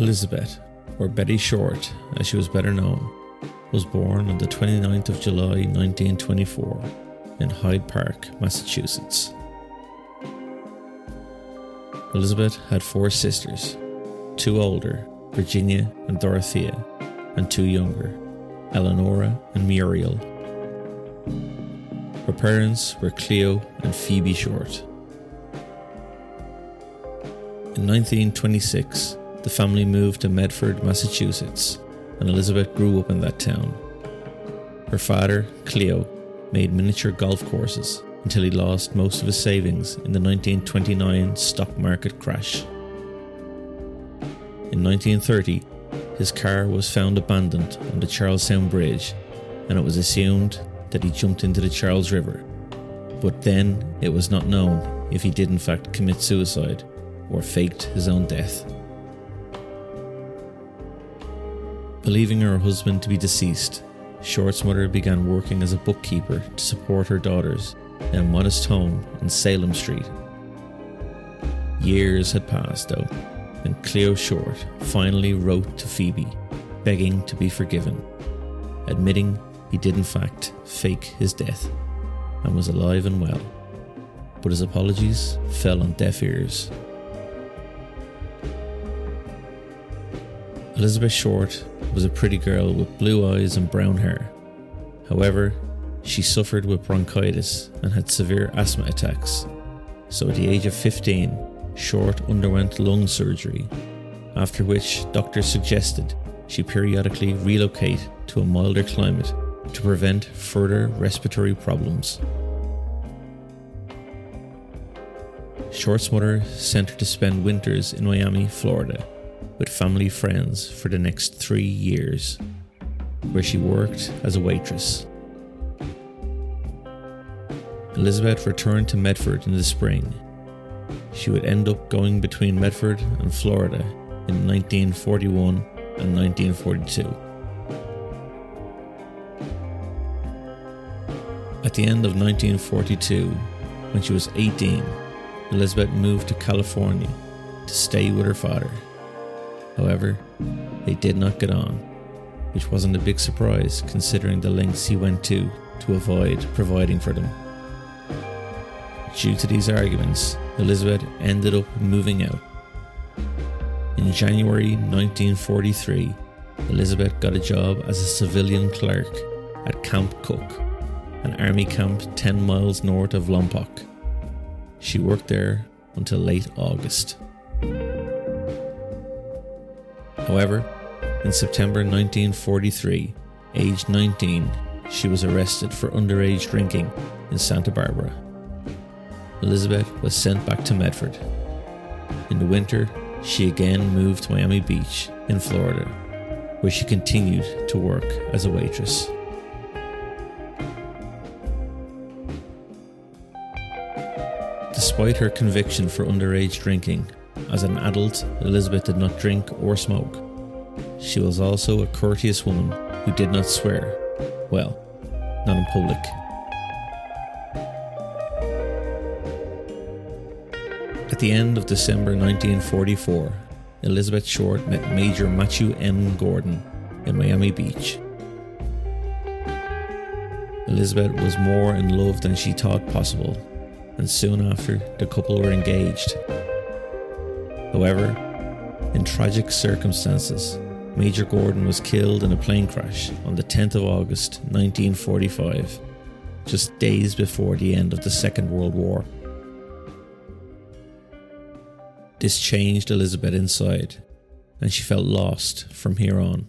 Elizabeth, or Betty Short as she was better known, was born on the 29th of July 1924 in Hyde Park, Massachusetts. Elizabeth had 4 sisters, 2 older, Virginia and Dorothea, and 2 younger, Eleanora and Muriel. Her parents were Cleo and Phoebe Short. In 1926, the family moved to Medford, Massachusetts, and Elizabeth grew up in that town. Her father, Cleo, made miniature golf courses until he lost most of his savings in the 1929 stock market crash. In 1930, his car was found abandoned on the Charlestown Bridge, and it was assumed that he jumped into the Charles River. But then it was not known if he did in fact commit suicide or faked his own death. Believing her husband to be deceased, Short's mother began working as a bookkeeper to support her daughters in a modest home on Salem Street. Years had passed though, and Cleo Short finally wrote to Phoebe, begging to be forgiven, admitting he did in fact fake his death and was alive and well, but his apologies fell on deaf ears. Elizabeth Short was a pretty girl with blue eyes and brown hair. However, she suffered with bronchitis and had severe asthma attacks, so at the age of 15, Short underwent lung surgery, after which doctors suggested she periodically relocate to a milder climate to prevent further respiratory problems. Short's mother sent her to spend winters in Miami, Florida, with family friends for the next 3 years, where she worked as a waitress. Elizabeth returned to Medford in the spring. She would end up going between Medford and Florida in 1941 and 1942. At the end of 1942, when she was 18, Elizabeth moved to California to stay with her father. However, they did not get on, which wasn't a big surprise considering the lengths he went to avoid providing for them. Due to these arguments, Elizabeth ended up moving out. In January 1943, Elizabeth got a job as a civilian clerk at Camp Cook, an army camp 10 miles north of Lompoc. She worked there until late August. However, in September 1943, aged 19, she was arrested for underage drinking in Santa Barbara. Elizabeth was sent back to Medford. In the winter, she again moved to Miami Beach in Florida, where she continued to work as a waitress. Despite her conviction for underage drinking, as an adult, Elizabeth did not drink or smoke. She was also a courteous woman who did not swear. Well, not in public. At the end of December 1944, Elizabeth Short met Major Matthew M. Gordon in Miami Beach. Elizabeth was more in love than she thought possible, and soon after, the couple were engaged. However, in tragic circumstances, Major Gordon was killed in a plane crash on the 10th of August 1945, just days before the end of the Second World War. This changed Elizabeth inside, and she felt lost from here on.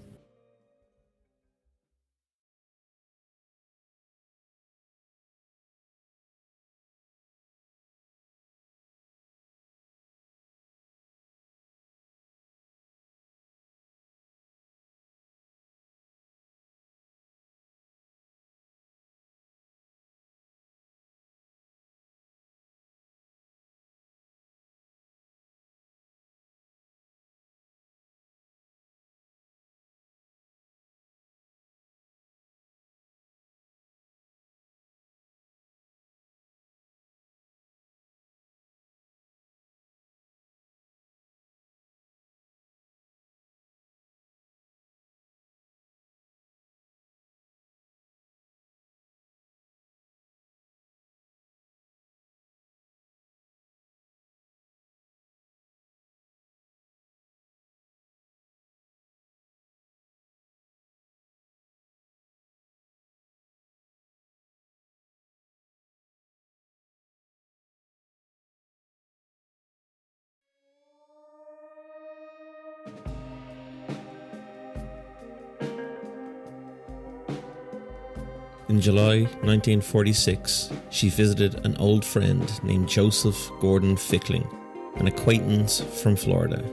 In July 1946, she visited an old friend named Joseph Gordon Fickling, an acquaintance from Florida,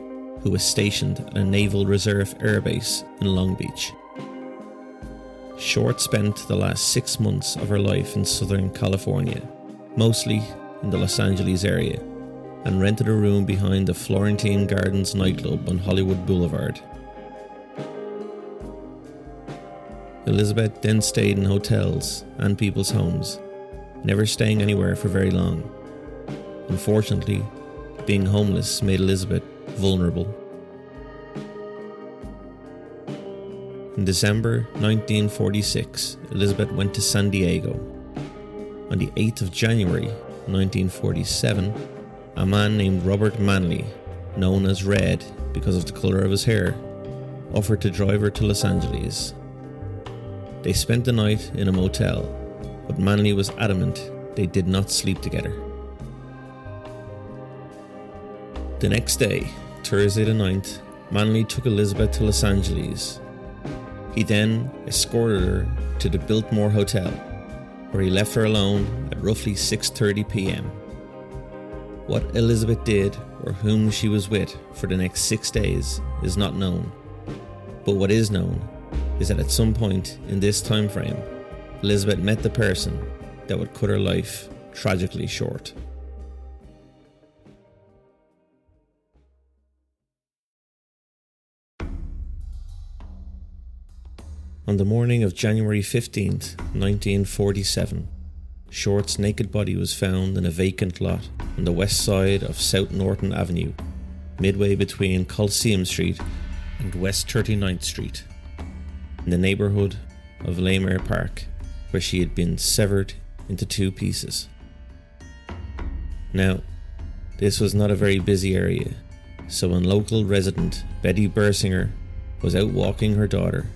who was stationed at a Naval Reserve airbase in Long Beach. Short spent the last 6 months of her life in Southern California, mostly in the Los Angeles area, and rented a room behind the Florentine Gardens nightclub on Hollywood Boulevard. Elizabeth then stayed in hotels and people's homes, never staying anywhere for very long. Unfortunately, being homeless made Elizabeth vulnerable. In December 1946, Elizabeth went to San Diego. On the 8th of January 1947, a man named Robert Manley, known as Red because of the colour of his hair, offered to drive her to Los Angeles. They spent the night in a motel, but Manley was adamant they did not sleep together. The next day, Thursday the 9th, Manley took Elizabeth to Los Angeles. He then escorted her to the Biltmore Hotel, where he left her alone at roughly 6:30 p.m. What Elizabeth did or whom she was with for the next 6 days is not known, but what is known is that at some point in this time frame, Elizabeth met the person that would cut her life tragically short. On the morning of January 15th, 1947, Short's naked body was found in a vacant lot on the west side of South Norton Avenue, midway between Coliseum Street and West 39th Street, in the neighbourhood of Laymare Park, where she had been severed into 2 pieces. Now, this was not a very busy area, so when local resident Betty Bersinger was out walking her daughter,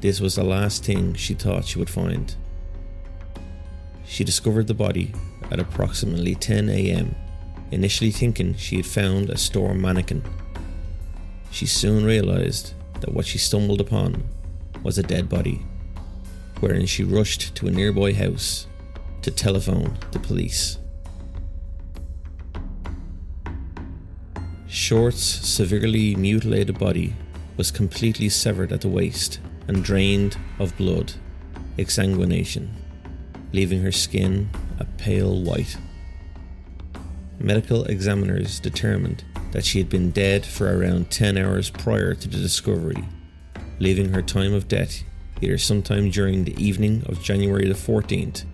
this was the last thing she thought she would find. She discovered the body at approximately 10 a.m, initially thinking she had found a store mannequin. She soon realised that what she stumbled upon was a dead body, wherein she rushed to a nearby house to telephone the police. Short's severely mutilated body was completely severed at the waist and drained of blood, exsanguination, leaving her skin a pale white. Medical examiners determined that she had been dead for around 10 hours prior to the discovery, leaving her time of death either sometime during the evening of January the 14th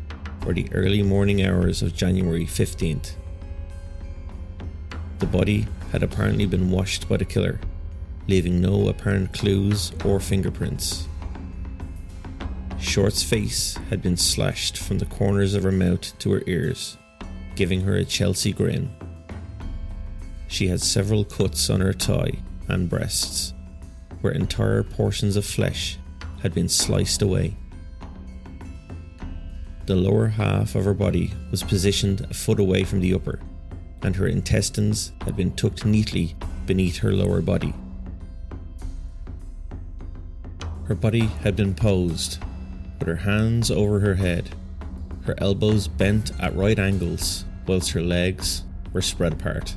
or the early morning hours of January 15th. The body had apparently been washed by the killer, leaving no apparent clues or fingerprints. Short's face had been slashed from the corners of her mouth to her ears, giving her a Chelsea grin. She had several cuts on her thigh and breasts, where entire portions of flesh had been sliced away. The lower half of her body was positioned a foot away from the upper, and her intestines had been tucked neatly beneath her lower body. Her body had been posed, with her hands over her head, her elbows bent at right angles, whilst her legs were spread apart.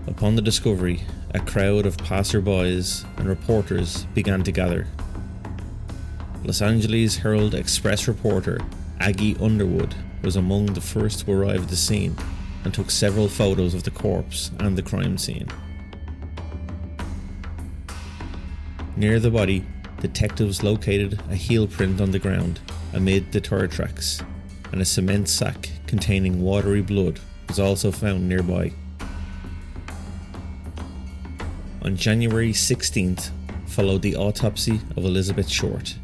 Upon the discovery, a crowd of passerbys and reporters began to gather. Los Angeles Herald Express reporter Aggie Underwood was among the first to arrive at the scene and took several photos of the corpse and the crime scene. Near the body, detectives located a heel print on the ground amid the tire tracks, and a cement sack containing watery blood was also found nearby. On January 16th followed the autopsy of Elizabeth Short,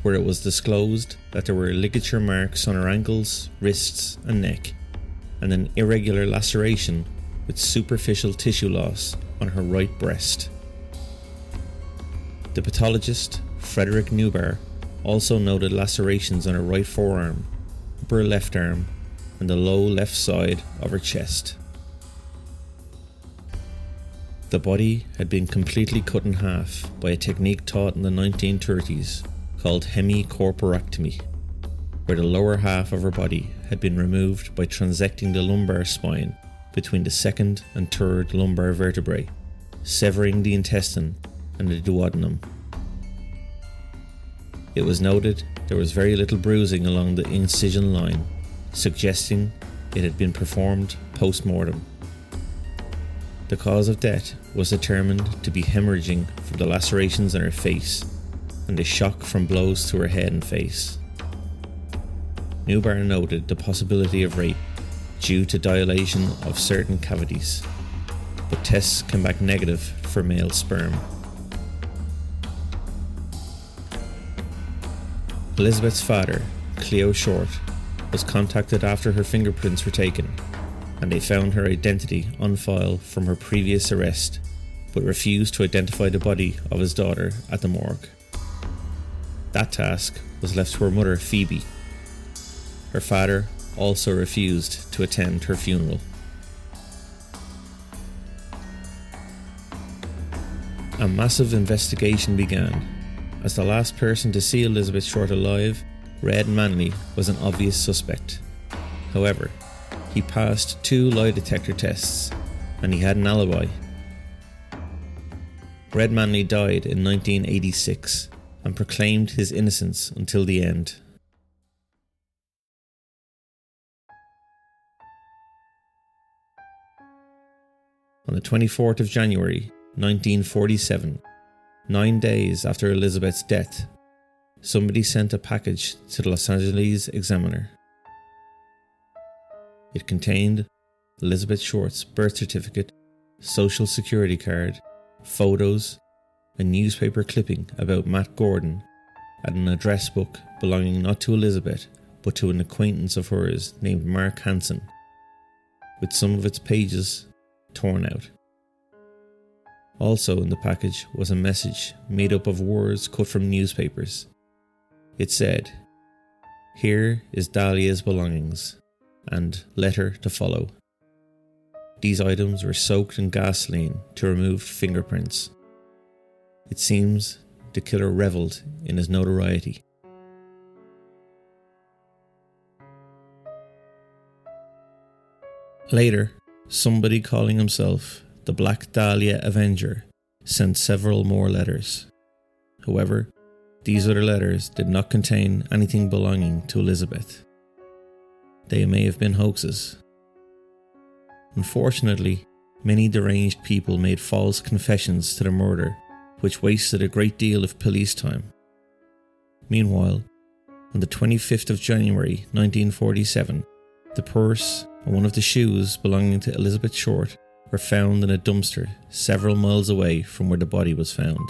where it was disclosed that there were ligature marks on her ankles, wrists and neck, and an irregular laceration with superficial tissue loss on her right breast. The pathologist, Frederick Newbar, also noted lacerations on her right forearm, upper left arm, and the low left side of her chest. The body had been completely cut in half by a technique taught in the 1930s called hemicorporectomy, where the lower half of her body had been removed by transecting the lumbar spine between the second and third lumbar vertebrae, severing the intestine and the duodenum. It was noted there was very little bruising along the incision line, suggesting it had been performed post-mortem. The cause of death was determined to be hemorrhaging from the lacerations in her face and the shock from blows to her head and face. Byrne noted the possibility of rape due to dilation of certain cavities, but tests came back negative for male sperm. Elizabeth's father, Cleo Short, was contacted after her fingerprints were taken, and they found her identity on file from her previous arrest, but refused to identify the body of his daughter at the morgue. That task was left to her mother, Phoebe. Her father also refused to attend her funeral. A massive investigation began. As the last person to see Elizabeth Short alive, Red Manley was an obvious suspect. However, he passed 2 lie detector tests, and he had an alibi. Red Manley died in 1986 and proclaimed his innocence until the end. On the 24th of January 1947, 9 days after Elizabeth's death, somebody sent a package to the Los Angeles Examiner. It contained Elizabeth Short's birth certificate, social security card, photos, a newspaper clipping about Matt Gordon, and an address book belonging not to Elizabeth but to an acquaintance of hers named Mark Hansen, with some of its pages torn out. Also in the package was a message made up of words cut from newspapers. It said, "Here is Dhalia's belongings," and "Letter to follow." These items were soaked in gasoline to remove fingerprints. It seems the killer revelled in his notoriety. Later, somebody calling himself the Black Dhalia Avenger sent several more letters. However, these other letters did not contain anything belonging to Elizabeth. They may have been hoaxes. Unfortunately, many deranged people made false confessions to the murder, which wasted a great deal of police time. Meanwhile, on the 25th of January 1947, the purse and one of the shoes belonging to Elizabeth Short were found in a dumpster several miles away from where the body was found.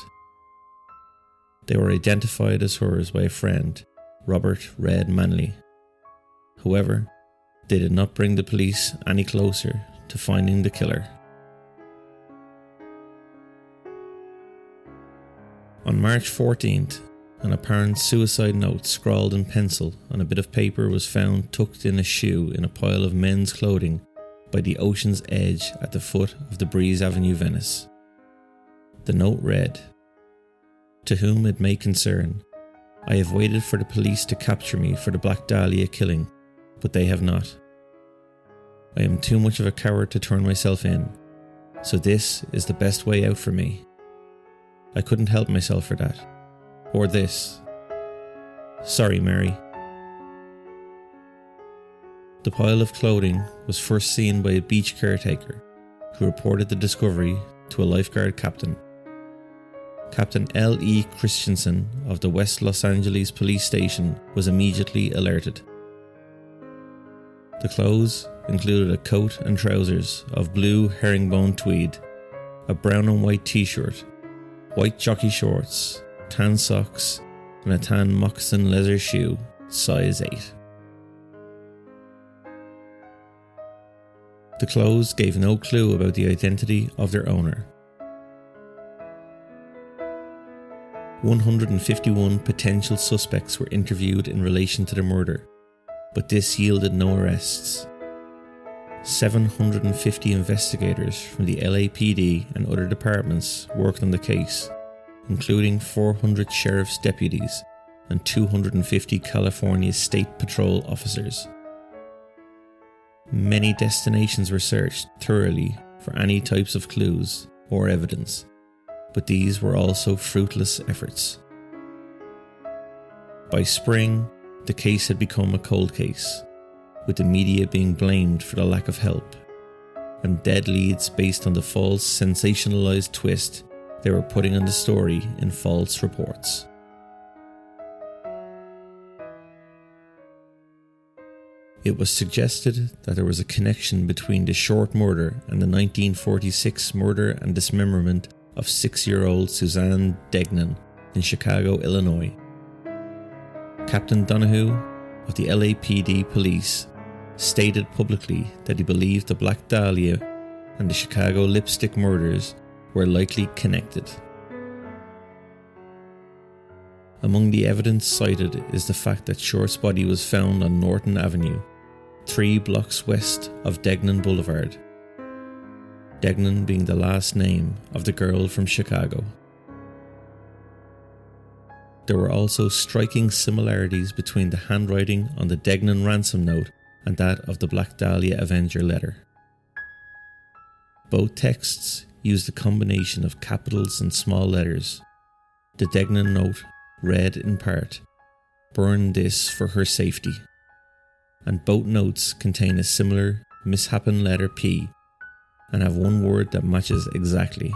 They were identified as hers by a friend, Robert Red Manley. However, they did not bring the police any closer to finding the killer. On March 14th, an apparent suicide note scrawled in pencil on a bit of paper was found tucked in a shoe in a pile of men's clothing by the ocean's edge at the foot of the Breeze Avenue, Venice. The note read, "To whom it may concern, I have waited for the police to capture me for the Black Dhalia killing, but they have not. I am too much of a coward to turn myself in, so this is the best way out for me. I couldn't help myself for that. Or this. Sorry, Mary." The pile of clothing was first seen by a beach caretaker, who reported the discovery to a lifeguard captain. Captain L.E. Christensen of the West Los Angeles Police Station was immediately alerted. The clothes included a coat and trousers of blue herringbone tweed, a brown and white t-shirt, white jockey shorts, tan socks, and a tan moccasin leather shoe, size 8. The clothes gave no clue about the identity of their owner. 151 potential suspects were interviewed in relation to the murder, but this yielded no arrests. 750 investigators from the LAPD and other departments worked on the case, including 400 sheriff's deputies and 250 California State Patrol officers. Many destinations were searched thoroughly for any types of clues or evidence, but these were also fruitless efforts. By spring, the case had become a cold case, with the media being blamed for the lack of help, and dead leads based on the false sensationalized twist they were putting on the story in false reports. It was suggested that there was a connection between the short murder and the 1946 murder and dismemberment of 6-year-old Suzanne Degnan in Chicago, Illinois. Captain Donahue of the LAPD police stated publicly that he believed the Black Dhalia and the Chicago lipstick murders were likely connected. Among the evidence cited is the fact that Short's body was found on Norton Avenue, 3 blocks west of Degnan Boulevard, Degnan being the last name of the girl from Chicago. There were also striking similarities between the handwriting on the Degnan ransom note and that of the Black Dhalia Avenger letter. Both texts used a combination of capitals and small letters. The Degnan note read in part, "Burn this for her safety," and both notes contain a similar misshapen letter P and have one word that matches exactly.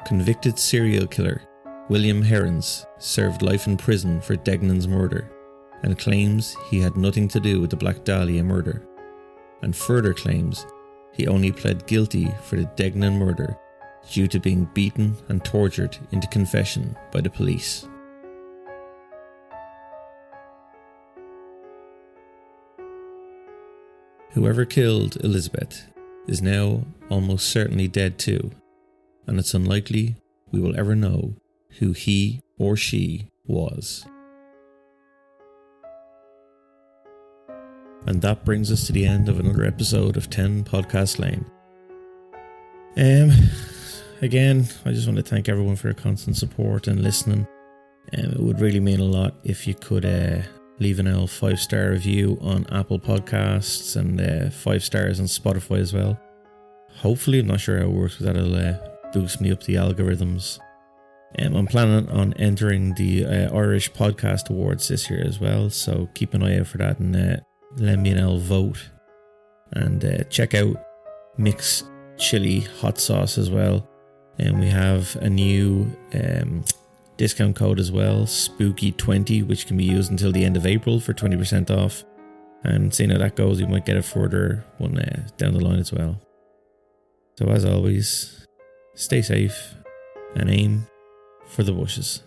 Convicted serial killer William Herons served life in prison for Degnan's murder and claims he had nothing to do with the Black Dhalia murder, and further claims he only pled guilty for the Degnan murder due to being beaten and tortured into confession by the police. Whoever killed Elizabeth is now almost certainly dead too, and it's unlikely we will ever know who he or she was. And that brings us to the end of another episode of 10 Podcast Lane. Again, I just want to thank everyone for your constant support and listening. It would really mean a lot if you could leave an 5-star review on Apple Podcasts and 5 stars on Spotify as well. Hopefully, I'm not sure how it works, but that'll boost me up the algorithms. I'm planning on entering the Irish Podcast Awards this year as well, so keep an eye out for that and lend me an vote. And check out Mix Chili Hot Sauce as well. And we have a new discount code as well, Spooky20, which can be used until the end of April for 20% off. And seeing how that goes, we might get a further one down the line as well. So as always, stay safe and aim for the bushes.